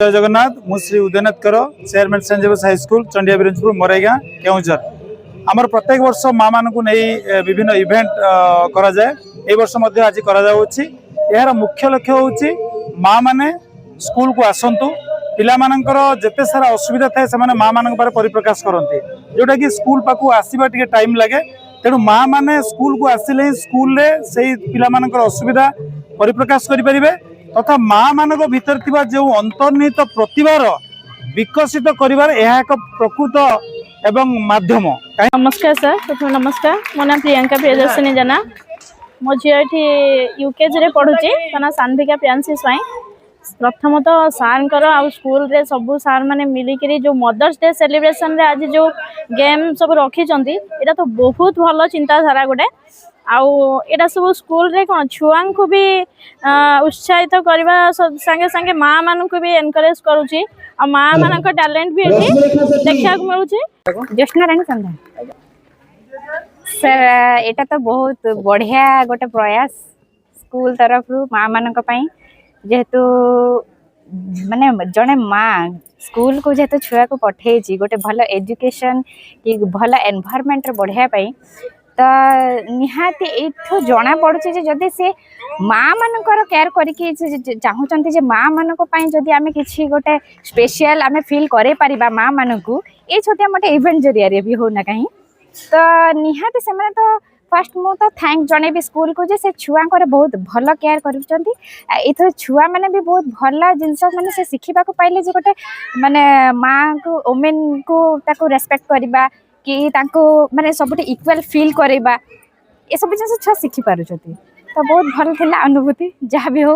जय जगन्नाथ मु Shri Udaynath Kar chairman Saint Xavier's high school Chandia Biranjpur Moraiga Keonjhar. आमर प्रत्येक वर्ष माँ मान को नहीं विभिन्न इवेंट करा जाए। ए वर्ष मध्य आज करा जाउछि। यार मुख्य लक्ष्य होउछि माँ माने स्कूल को आसंतु पिला मानकर जेते सारा असुविधा थाए से माने माँ मान परिप्रकाश करते जोटा कि स्कूल पाखु आसवा टिके टाइम लगे। तेणु माँ माने स्कूल को आसिले स्कूल रे सेही पिला मानकर असुविधा परिप्रकाश करि परिबे तथा माँ मानक भीतर थिबा जो अंतर्निहित प्रतिभार विकसित करिवार यह एक प्रकृत एवं माध्यम। नमस्कार सर, प्रथम नमस्कार। मो नाम प्रियंका प्रियदर्शनी जेना। मो झील यूकेजी पढ़ुची ना सान्विका प्रियांशी स्वाई। प्रथम तो सार आ स्कूल रे सबू सार मैंने मिलिकी जो मदर्स डे सेलिब्रेशन रे आज जो गेम सब रखी एटा तो बहुत भल चिंताधारा गोटे आउ सब स्कूल रे कौन छुआ को भी उत्साहित करने संगे संगे माँ मान को भी एनकरेज करुच्ची आ माँ मान टैलेंट भी देखा मिलूँ। ज्योत्नाराणी संधा सर, एटा तो बहुत बढ़िया गोटे प्रयास स्कूल तरफ माँ मान जेहेतु माने जड़े माँ स्कूल को जेहेतु छुआ को पठे गोटे भल एजुकेशन कि भल एनवायरनमेंट बढ़िया तो निहाती एठू जना पड़ुछि जे जदि से माँ मानकर केयर करके चाहूँगी माँ मान जदि आम कि गोटे स्पेशल आम फिल करे परिबा माँ मान को ये छोटे मोटे इवेंट जरिया भी होना कहीं तो निहाती से मैंने तो फर्स्ट मु तो थैंक जन स्कूल को जे से छुआ बहुत भल केयर कर छुआ मैंने भी बहुत भल जिनस मैंने से शिखा पाइले जे गोटे माने माँ को वोमेन को ताको रेस्पेक्ट करवा कि ताको माने सबुठ इक्वल फील करवा ये सब जिन छुआ शिखि पार तो बहुत भल थिला अनुभूति जहाँ भी हो।